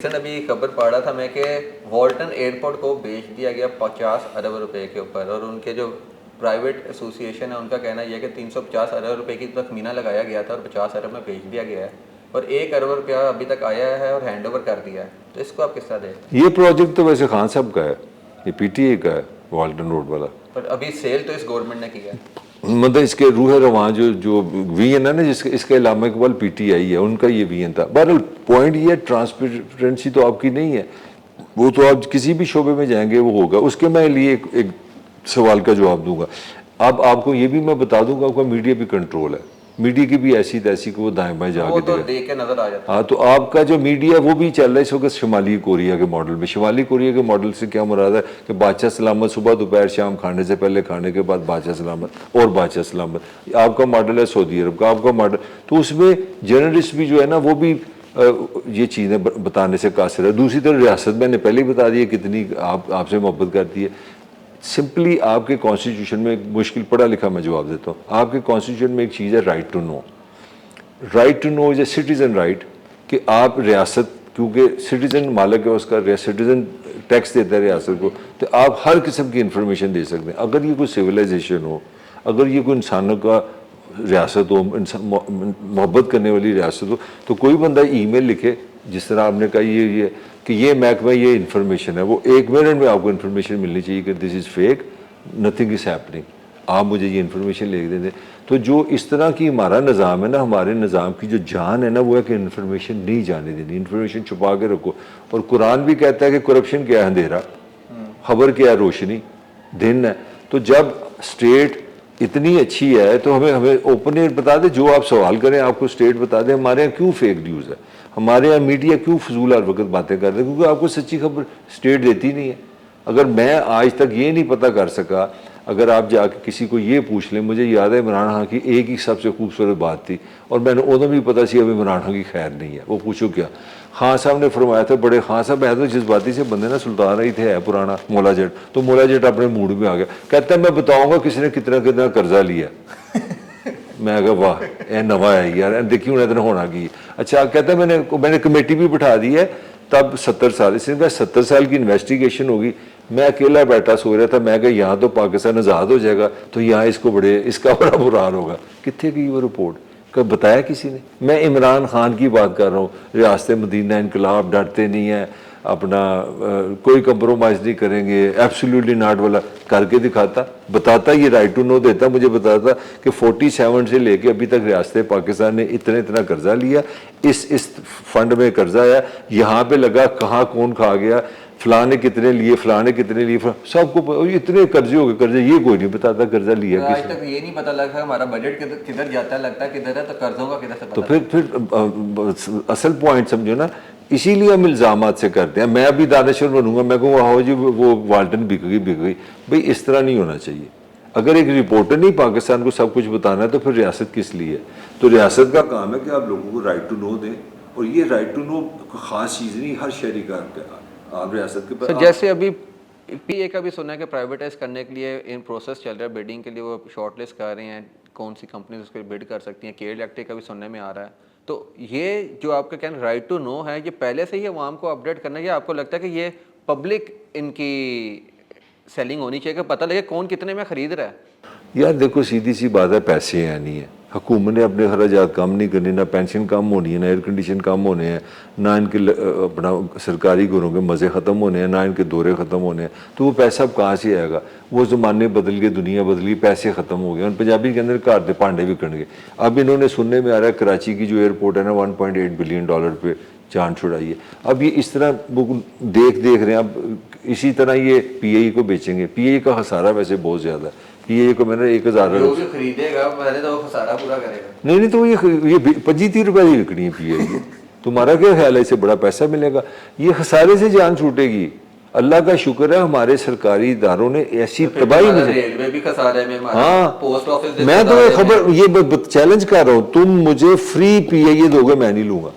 अभी खबर पढ़ रहा था मैं कि वॉल्टन एयरपोर्ट को बेच दिया गया 50 अरब रुपए के ऊपर, और उनके जो प्राइवेट एसोसिएशन है उनका कहना यह है कि 350 अरब रुपए की तखमीना लगाया गया था और 50 अरब में बेच दिया गया है, और 1 अरब रुपया अभी तक आया है और हैंड ओवर कर दिया है। तो इसको आप किस तरह दें? ये प्रोजेक्ट तो वैसे खान साहब का है, ये पीटीए का है, वॉल्टन रोड वाला। पर अभी सेल तो इस गवर्नमेंट ने किया है। मतलब इसके रूह रवां जो वीएन है ना, जिसके इसके अलावा इकबाल पीटीआई है, उनका ये वीएन था। बहरहाल पॉइंट ये, ट्रांसपेरेंसी तो आपकी नहीं है, वो तो आप किसी भी शोबे में जाएंगे वो होगा। उसके मैं लिए एक सवाल का जवाब दूंगा। अब आपको ये भी मैं बता दूंगा, आपका मीडिया भी कंट्रोल है, मीडिया की भी ऐसी तैसी को वो दाएं बाएं जाके तो देख के नजर आ जाता है। हाँ, तो आपका जो मीडिया वो भी चल रहा है इस वक्त शुमाली कोरिया के मॉडल में। शुमाली कोरिया के मॉडल से क्या मुराद है कि बादशाह सलामत सुबह दोपहर शाम, खाने से पहले, खाने के बाद बादशाह सलामत और बादशाह सलामत। आपका मॉडल है सऊदी अरब का, आपका मॉडल, तो उसमें जर्नलिस्ट भी जो है ना वो भी ये चीज़ें बताने से कासिर है। दूसरी तरफ रियासत मैंने पहले ही बता दी है कितनी आपसे मोहब्बत करती है। सिंपली आपके कॉन्स्टिट्यूशन में, एक मुश्किल पढ़ा लिखा मैं जवाब देता हूँ, आपके कॉन्स्टिट्यूशन में एक चीज़ है right to know. Right to know is a citizen right, कि आप रियासत, क्योंकि सिटीजन मालिक है उसका, सिटीजन टैक्स देता है रियासत को, तो आप हर किस्म की इंफॉर्मेशन दे सकते हैं। अगर ये कोई सिविलाइजेशन हो, अगर ये कोई इंसानों का रियासत हो, मोहब्बत करने वाली रियासत हो, तो कोई बंदा ईमेल लिखे, जिस तरह आपने कहा ये कि ये महकमा ये इन्फॉर्मेशन है, वो 1 मिनट में आपको इन्फॉर्मेशन मिलनी चाहिए कि this is fake, nothing is happening, आप मुझे ये इन्फॉर्मेशन लिख दें। तो जो इस तरह की हमारा निज़ाम है ना, हमारे निज़ाम की जो जान है ना, वो है कि इन्फॉर्मेशन नहीं जाने देनी, इन्फॉर्मेशन छुपा के रखो। और कुरान भी कहता है कि करप्शन क्या है अंधेरा, खबर क्या है रोशनी, दिन है। तो जब स्टेट इतनी अच्छी है तो हमें ओपनली बता दे, जो आप सवाल करें आपको स्टेट बता दे। हमारे यहाँ क्यों फेक न्यूज़ है, हमारे यहाँ मीडिया क्यों फजूल हर वक्त बातें कर रहे हैं, क्योंकि आपको सच्ची खबर स्टेट देती नहीं है। अगर मैं आज तक ये नहीं पता कर सका, अगर आप जाके किसी को ये पूछ लें, मुझे याद है इमरान खान की एक ही सबसे खूबसूरत बात थी, और मैंने उਦੋਂ भी पता सी अब इमरान खान की खैर नहीं है। वो पूछो क्या, खान साहब ने फरमाया था, बड़े खान साहब है तो जज्बाती से बंदे ना, सुल्तान ही थे है पुराना मौला जट, तो मौला जट अपने मूड में आ गया, कहता है मैं बताऊंगा किसने कितना कितना कर्जा लिया। मैं कहा वाह ये नवा है यार, देखिए उन्हें इतना होना की। अच्छा कहता है मैंने कमेटी भी बिठा दी है, तब 70 साल, इसने 70 साल की इन्वेस्टिगेशन होगी। मैं अकेला बैठा सो रहा था, मैं कहा यहाँ तो पाकिस्तान आज़ाद हो जाएगा, तो यहाँ इसका बड़ा बुरा हाल होगा। कितने की वो रिपोर्ट, कब बताया किसी ने? मैं इमरान खान की बात कर रहा हूँ, रियासत मदीना इनकलाब, डरते नहीं है, अपना कोई कंप्रोमाइज़ नहीं करेंगे, एब्सोल्युटली नॉट वाला करके दिखाता, बताता, ये राइट टू नो देता, मुझे बताता कि 47 से लेके अभी तक रियासत पाकिस्तान ने इतना कर्जा लिया, इस फंड में कर्जा आया, यहाँ पे लगा, कहाँ कौन खा गया, फलाने कितने लिए, फलाने कितने लिए, सबको इतने कर्जे हो गए, कर्जे ये कोई नहीं बताता कर्जा लिया आज तक ये नहीं पता लगता हमारा बजट किधर जाता है, लगता है किधर है, तो कर्जों का किधर से पता। तो फिर असल पॉइंट समझो ना, इसीलिए हम इल्ज़ामात से करते हैं। मैं अभी दानिशवर बनूंगा, मैं कहूँगा हो जी वो वाल्टन बिक गई, भाई इस तरह नहीं होना चाहिए। अगर एक रिपोर्टर नहीं पाकिस्तान को सब कुछ बताना है, तो फिर रियासत किस लिए है? तो रियासत का काम है कि आप लोगों को राइट टू नो दें, और ये राइट टू नो खास चीज़ नहीं, हर शहरी का आप रियासत के पास। जैसे अभी पीए का भी सुना है कि प्राइवेटाइज करने के लिए इन प्रोसेस चल रहा है, बिडिंग के लिए वो शॉर्टलिस्ट कर रहे हैं, कौन सी कंपनी उसके बिड कर सकती हैं, केयर इलेक्ट्रिक का भी सुनने में आ रहा है। तो ये जो आपका कहना राइट टू नो है, ये पहले से ही अवाम को अपडेट करना है, या आपको लगता है कि ये पब्लिक इनकी सेलिंग होनी चाहिए कि पता लगे कौन कितने में खरीद रहा है? यार देखो सीधी सी बात है, पैसे हैं नहीं है, हुकूमत ने अपने खर्चात कम नहीं करनी, ना पेंशन कम होनी है, ना एयर कंडीशन कम होने हैं, ना इनके अपना सरकारी घरों के मज़े ख़त्म होने हैं, ना इनके दौरे ख़त्म होने हैं। तो वो पैसा अब कहाँ से आएगा? वो ज़माने बदल गए, दुनिया बदल गई, पैसे ख़त्म हो गए, और पंजाबी के अंदर घर के भांडे बिकन गए। अब इन्होंने सुनने में आ रहा है कराची की जो एयरपोर्ट है ना, $1.8 बिलियन पे जान छुड़ाई है। अब ये इस तरह देख रहे हैं, अब इसी तरह ये पीआई को बेचेंगे। पीआई का खसारा वैसे बहुत ज़्यादा है, पीआई को मैंने 1000 खरीदेगा पहले तो वो खसारा पूरा करेगा। नहीं तो ये 25-30 रुपए की बिकनी है पीआई। तुम्हारा क्या ख्याल है, इससे बड़ा पैसा मिलेगा? ये खसारे से जान छूटेगी। अल्लाह का शुक्र है हमारे सरकारी इदारों ने ऐसी तबाही में, रेलवे भी खसारे में, हाँ पोस्ट ऑफिस, मैं तो ये खबर ये चैलेंज कर रहा हूँ, तुम मुझे फ्री पीआई दोगे मैं नहीं लूंगा,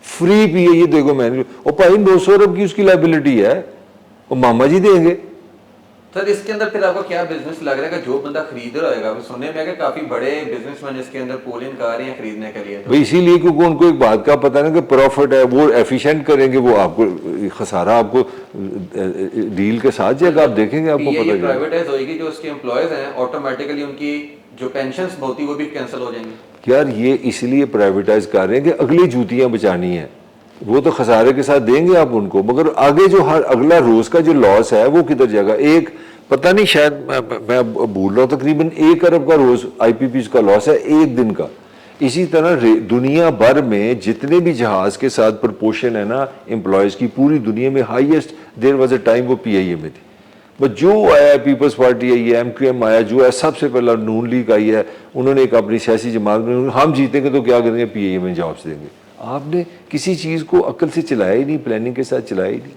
फ्री पीआई दोगे मैं नहीं लूंगा। और भाई 900 अरब की उसकी लाइबिलिटी है, वो मामा जी देंगे, सर इसके अंदर फिर आपको क्या बिजनेस लग रहा है कि जो बंदा खरीद रहा होगा, अभी सुनने में आया कि काफी बड़े बिजनेसमैन इसके अंदर पूल इन कर रहे हैं खरीदने के लिए, तो भाई इसीलिए क्योंकि उनको एक बात का पता ना कि प्रॉफिट है, वो एफिशिएंट करेंगे, वो आपको खसारा आपको डील के साथ जाएगा, आप देखेंगे आपको ये पता चलेगा। प्राइवेटाइज होगी, जो उसके एम्प्लॉयज हैं ऑटोमेटिकली उनकी जो पेंशन्स होती है वो भी कैंसिल हो जाएंगी। यार ये इसलिए प्राइवेटाइज कर रहे हैं कि अगली जूतियां बचानी है, वो तो खसारे के साथ देंगे आप उनको, मगर आगे जो हर अगला रोज का जो लॉस है वो किधर जाएगा। एक पता नहीं, शायद मैं भूल रहा हूँ, तकरीबन 1 अरब का रोज आईपीपी का लॉस है एक दिन का। इसी तरह दुनिया भर में जितने भी जहाज के साथ प्रपोर्शन है ना एम्प्लॉयज की, पूरी दुनिया में highest there was a time वो पीआईए में थी। बट जो आया पीपल्स पार्टी आई है, एमक्यूएम आया, जो है सबसे पहला नून लीग आई है, उन्होंने एक अपनी सियासी जमात में हम जीतेंगे तो क्या करेंगे, पीआईए में जॉब्स देंगे। आपने किसी चीज़ को अक्ल से चलाया ही नहीं, प्लानिंग के साथ चलाया ही नहीं।